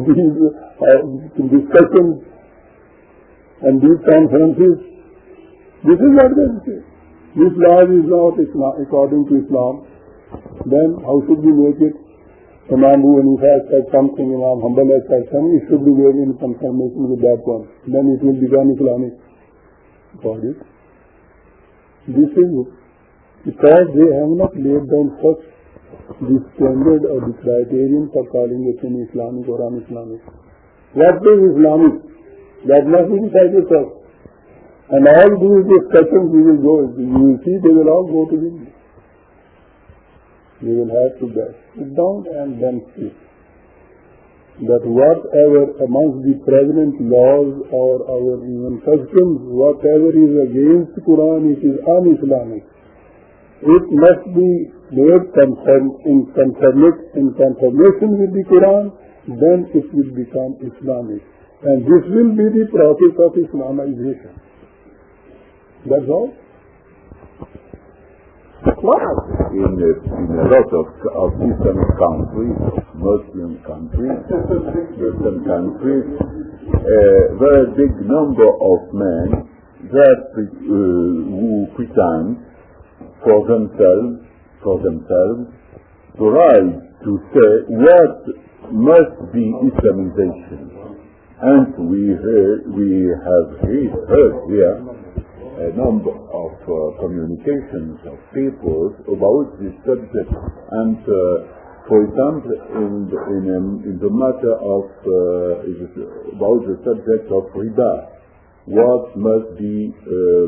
these discussions and these conferences. This is what they say. This law is not Islam, according to Islam. Then how should we make it? Imam Abu Hanifa has said something, Imam Hanbal has said something, it should be made in confirmation with that one. Then it will become Islamic. Got it? This is because they have not laid down first the standard or the criterion for calling it an Islamic or un-Islamic. What is Islamic? That must be decided first. And all these discussions we will go, you will see they will all go to the we will have to sit down and then see that whatever amongst the prevalent laws or our even customs, whatever is against the Quran, it is un-Islamic. It must be made in confirmation with the Quran, then it will become Islamic. And this will be the process of Islamization. That's all. In a lot of Islamic countries, Muslim countries, Western countries, a very big number of men that who pretend for themselves the right to say what must be Islamization. And we have heard here a number of communications of people about this subject, and for example, in the matter of about the subject of riba, what must be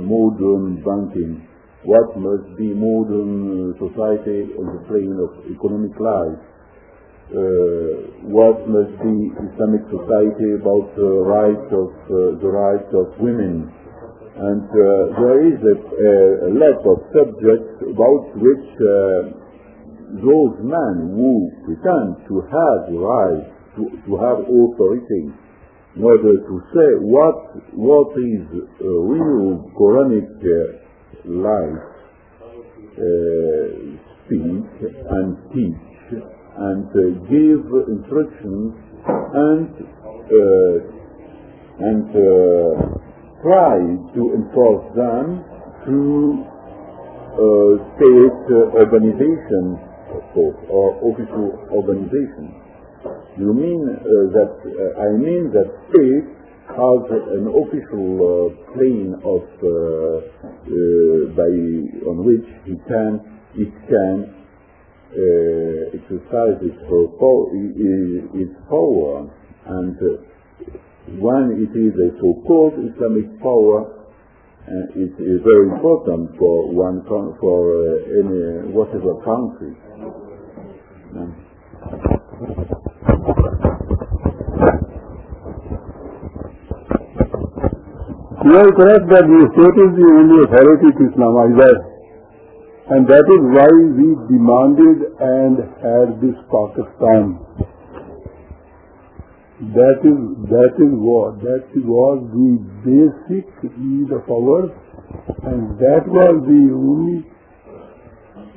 modern banking, what must be modern society on the plane of economic life, what must be Islamic society about the rights of women. And there is a lot of subjects about which those men who pretend to have the right, to have authority, in order to say what is real Quranic life, speak and teach and give instructions and try to enforce them through state organizations, of course, or official organizations. You mean I mean that state has an official plane of on which it can exercise its power, and when it is a so-called Islamic power, it is very important for any whatever country. You are correct that the state is the only authority to Islamize that, and that is why we demanded and had this Pakistan. That was the basic need of ours, and that was the only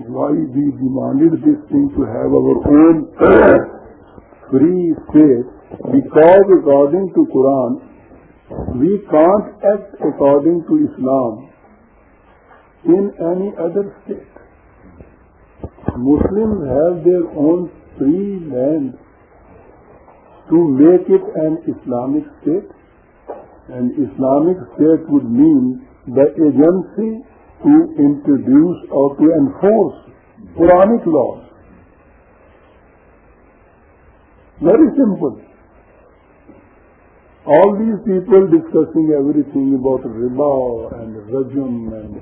why we demanded this thing to have our own free state, because according to Quran we can't act according to Islam in any other state. Muslims have their own free land to make it an Islamic state, and Islamic state would mean the agency to introduce or to enforce Quranic laws. Very simple. All these people discussing everything about riba and rajam and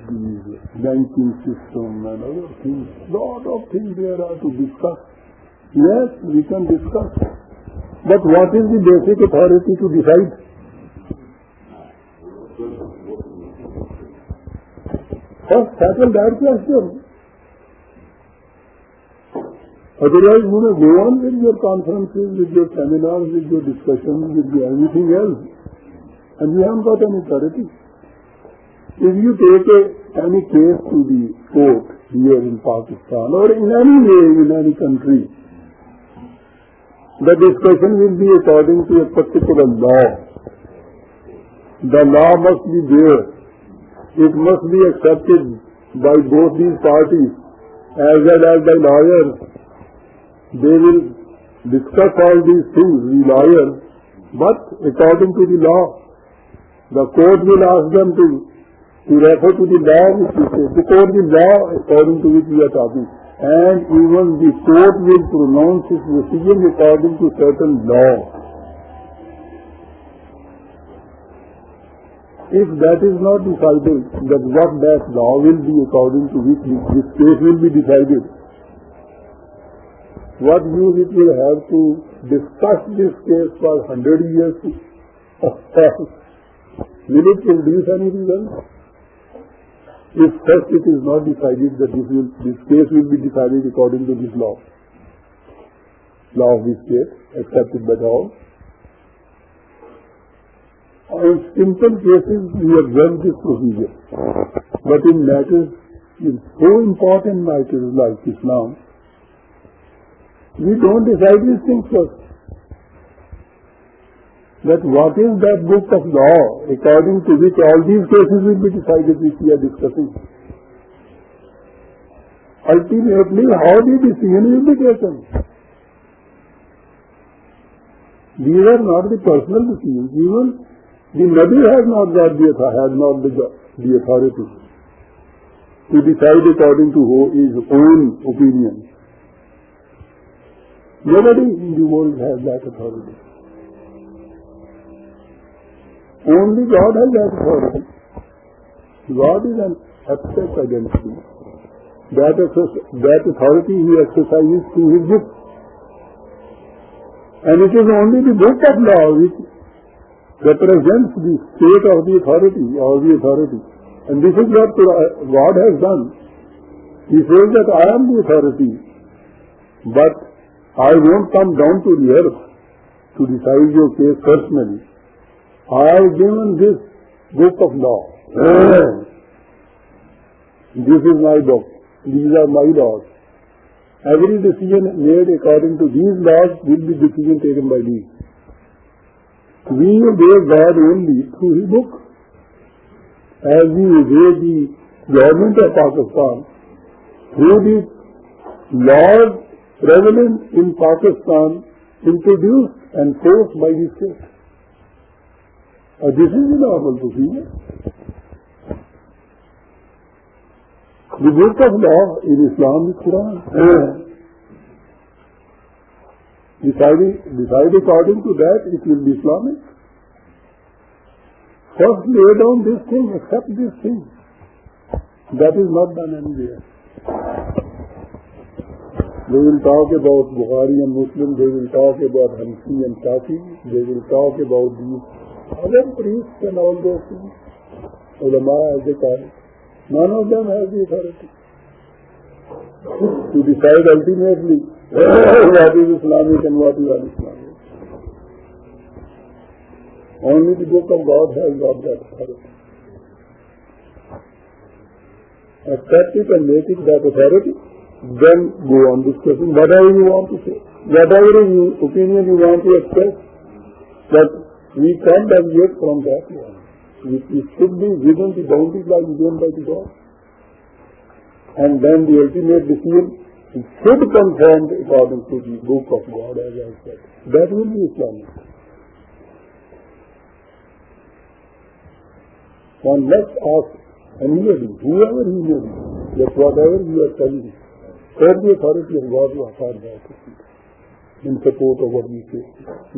the banking system and other things, lot of things there are to discuss. Yes, we can discuss. But what is the basic authority to decide? First, settle that question. Otherwise, you may go on with your conferences, with your seminars, with your discussions, with your everything else, and you haven't got any authority. If you take any case to the court here in Pakistan or in any way in any country, the discussion will be according to a particular law. The law must be there. It must be accepted by both these parties as well as by lawyers. They will discuss all these things, the lawyers, but according to the law. The court will ask them to refer to the law which we say. To quote the law according to which we are talking. And even the court will pronounce its decision according to certain law. If that is not decided, then what that law will be according to which this case will be decided? What use it will have to discuss this case for 100 years? Will it produce any result? If first it is not decided that this case will be decided according to this law of this state, accepted by all. In simple cases, we have done this procedure. But in matters, in so important matters like Islam, we don't decide these things first. That what is that book of law according to which all these cases will be decided which we are discussing. Ultimately, how the decision will be taken. These are not the personal decisions. Even the Nabi has not got the authority to decide according to his own opinion. Nobody in the world has that authority. Only God has that authority. God is an abstract identity. That authority he exercises through his book. And it is only the book of law which represents the state of the authority or the authority. And this is what God has done. He says that I am the authority, but I won't come down to the earth to decide your case personally. I have given this book of law. This is my book. These are my laws. Every decision made according to these laws will be decision taken by these. We obey God only through his book. As we obey the government of Pakistan through the laws prevalent in Pakistan, introduced and forced by the state. This is the normal procedure. The book of law in Islam is Quran. Decide according to that, it will be Islamic. First lay down this thing, accept this thing. That is not done anywhere. They will talk about Bukhari and Muslim, they will talk about Hanfi and Shafi, they will talk about these other priests and all those things. Allama as they call it. None of them has the authority to decide ultimately what is Islamic and what is un-Islamic. Only the book of God has got that authority. Accept it and make it that authority, then go on discussing whatever you want to say, whatever opinion you want to express, that we can't deviate from that one. It should be within the boundaries like given by the God. And then the ultimate decision should conform according to the book of God, as I said. That will be Islamic. One must ask anybody, whoever he may be, that whatever you are telling, for the authority of God to afford that in support of what we say.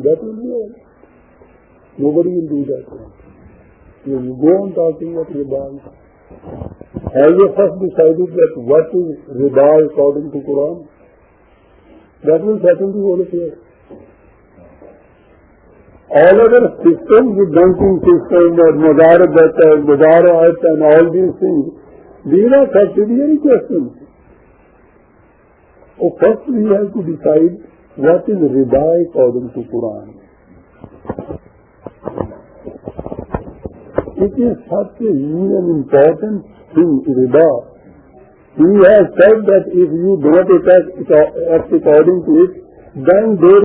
That will be all. Nobody will do that. You go on talking about riba. Have you first decided that what is riba according to Quran? That will settle the whole affair. All other systems, the banking system, or Mudarat and all these things, these are subsidiary questions. So first we have to decide what is riba according to Quran. It is such a huge and important thing, riba. He has said that if you don't act according to it, then there